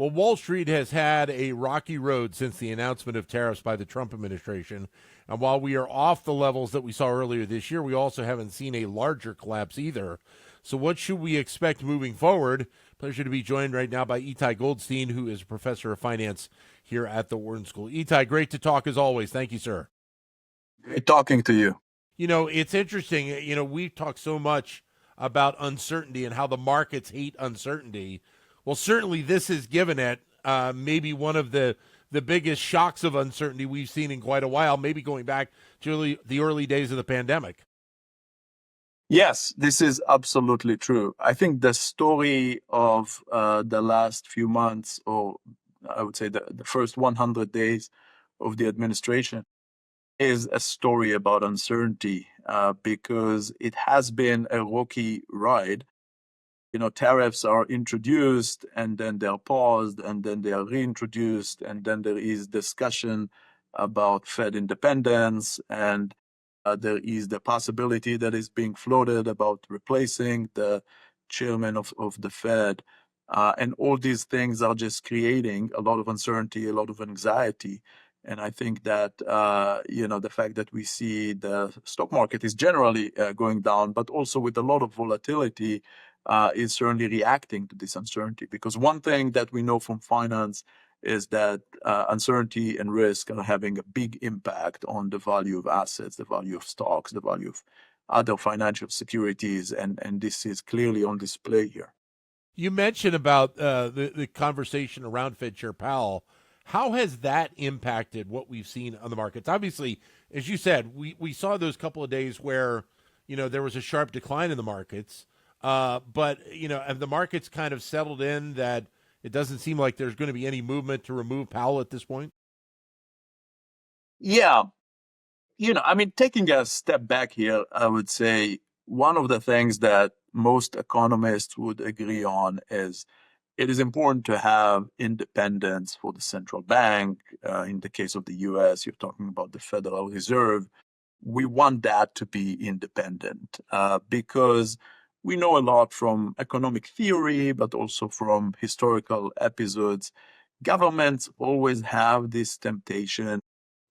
Well, Wall Street has had a rocky road since the announcement of tariffs by the Trump administration. And while we are off the levels that we saw earlier this year, we also haven't seen a larger collapse either. So, what should we expect moving forward? Pleasure to be joined right now by Itay Goldstein, who is a professor of finance here at the Wharton School. Itay, great to talk as always. Thank you, sir. Great talking to you. You know, it's interesting. We've talked so much about uncertainty and how the markets hate uncertainty. Well, certainly this has given it maybe one of the biggest shocks of uncertainty we've seen in quite a while, maybe going back to the early days of the pandemic. Yes, this is absolutely true. I think the story of the last few months, or I would say the first 100 days of the administration, is a story about uncertainty because it has been a rocky ride. Tariffs are introduced and then they're paused and then they are reintroduced. And then there is discussion about Fed independence. And there is the possibility that is being floated about replacing the chairman of the Fed. And all these things are just creating a lot of uncertainty, a lot of anxiety. And I think that, the fact that we see the stock market is generally going down, but also with a lot of volatility, is certainly reacting to this uncertainty. Because one thing that we know from finance is that uncertainty and risk are having a big impact on the value of assets, the value of stocks, the value of other financial securities, and this is clearly on display here. You mentioned about the conversation around Fed Chair Powell. How has that impacted what we've seen on the markets? Obviously, as you said, we saw those couple of days where, there was a sharp decline in the markets. But, have the markets kind of settled in that it doesn't seem like there's going to be any movement to remove Powell at this point? Yeah. Taking a step back here, I would say one of the things that most economists would agree on is it is important to have independence for the central bank. In the case of the US, you're talking about the Federal Reserve. We want that to be independent because we know a lot from economic theory, but also from historical episodes. Governments always have this temptation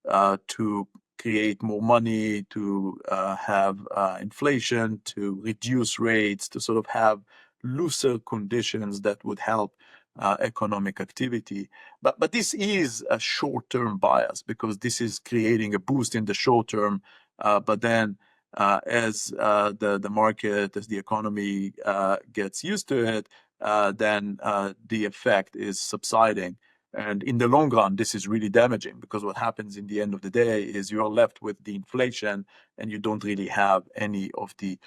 to create more money, to have inflation, to reduce rates, to sort of have looser conditions that would help economic activity. But this is a short-term bias because this is creating a boost in the short term. But then as the market, as the economy gets used to it, then the effect is subsiding. And in the long run, this is really damaging because what happens in the end of the day is you're left with the inflation and you don't really have any of the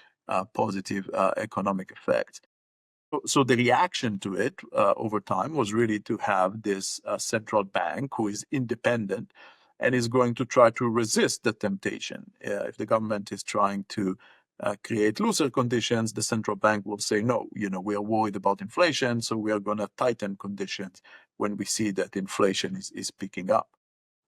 positive economic effects. So the reaction to it over time was really to have this central bank who is independent and is going to try to resist the temptation. If the government is trying to create looser conditions, the central bank will say, no, we are worried about inflation, so we are going to tighten conditions when we see that inflation is picking up.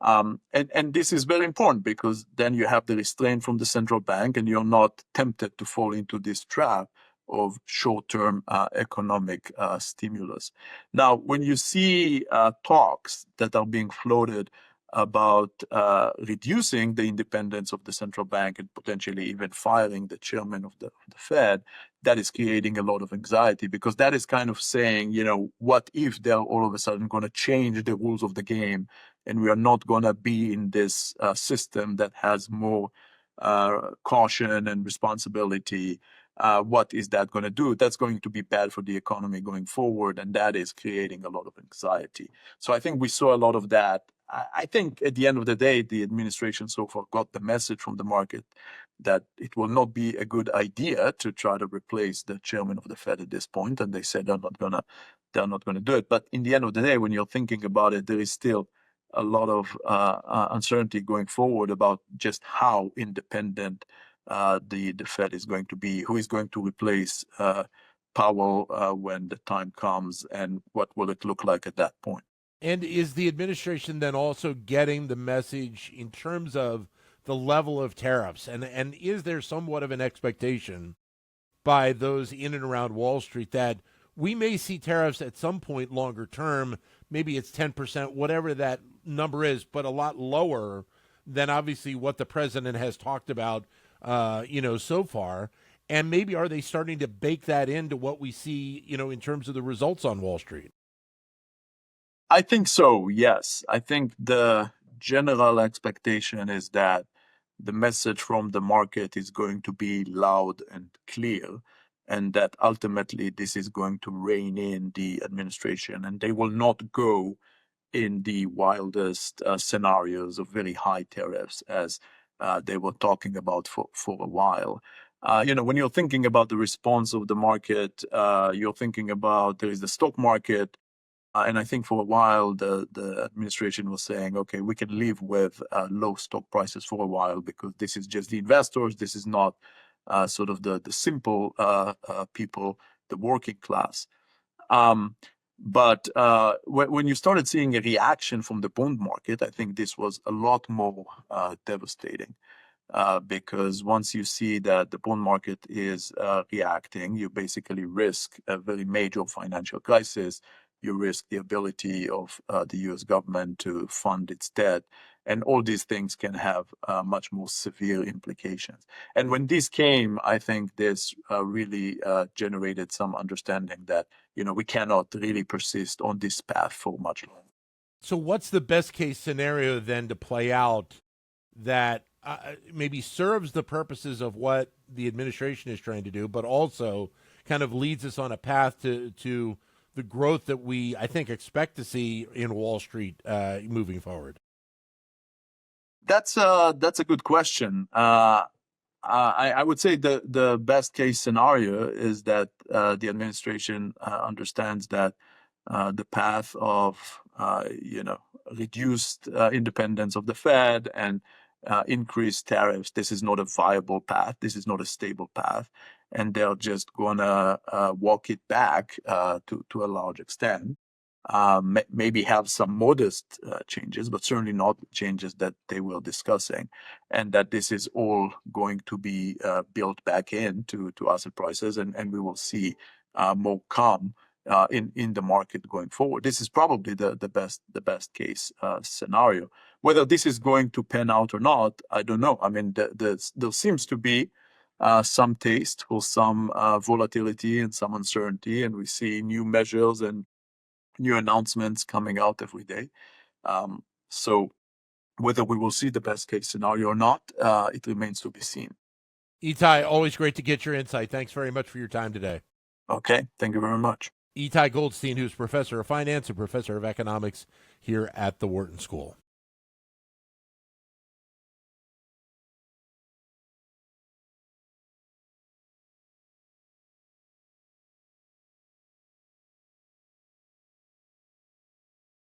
And this is very important because then you have the restraint from the central bank and you're not tempted to fall into this trap of short-term economic stimulus. Now, when you see talks that are being floated about reducing the independence of the central bank and potentially even firing the chairman of the Fed, that is creating a lot of anxiety because that is kind of saying, what if they're all of a sudden going to change the rules of the game and we are not going to be in this system that has more caution and responsibility? What is that going to do? That's going to be bad for the economy going forward, and that is creating a lot of anxiety. So I think we saw a lot of that. I think at the end of the day, the administration so far got the message from the market that it will not be a good idea to try to replace the chairman of the Fed at this point, and they said they're not gonna do it. But in the end of the day, when you're thinking about it, there is still a lot of uncertainty going forward about just how independent the Fed is going to be, who is going to replace Powell when the time comes, and what will it look like at that point. And is the administration then also getting the message in terms of the level of tariffs? And is there somewhat of an expectation by those in and around Wall Street that we may see tariffs at some point longer term. Maybe it's 10%, whatever that number is, but a lot lower than obviously what the president has talked about, so far. And maybe are they starting to bake that into what we see, in terms of the results on Wall Street? I think so, yes. I think the general expectation is that the message from the market is going to be loud and clear, and that ultimately this is going to rein in the administration, and they will not go in the wildest scenarios of very high tariffs as they were talking about for a while. When you're thinking about the response of the market, you're thinking about there is the stock market. And I think for a while, the administration was saying, okay, we can live with low stock prices for a while because this is just the investors. This is not sort of the simple people, the working class. But when you started seeing a reaction from the bond market, I think this was a lot more devastating. Because once you see that the bond market is reacting, you basically risk a very major financial crisis. You risk the ability of the US government to fund its debt. And all these things can have much more severe implications. And when this came, I think this really generated some understanding that, we cannot really persist on this path for much longer. So, what's the best case scenario then to play out that maybe serves the purposes of what the administration is trying to do, but also kind of leads us on a path to the growth that we, I think, expect to see in Wall Street moving forward? That's a good question. I would say the best case scenario is that the administration understands that the path of reduced independence of the Fed and increased tariffs. This is not a viable path. This is not a stable path, and they're just gonna walk it back to a large extent. Maybe have some modest changes, but certainly not changes that they were discussing, and that this is all going to be built back into asset prices, and we will see more calm in the market going forward. This is probably the best case scenario. Whether this is going to pan out or not, I don't know. I mean, there seems to be some taste for some volatility and some uncertainty, and we see new measures and new announcements coming out every day. So whether we will see the best case scenario or not, it remains to be seen. Itay, always great to get your insight. Thanks very much for your time today. Okay, thank you very much. Itay Goldstein, who's professor of finance and professor of economics here at the Wharton School.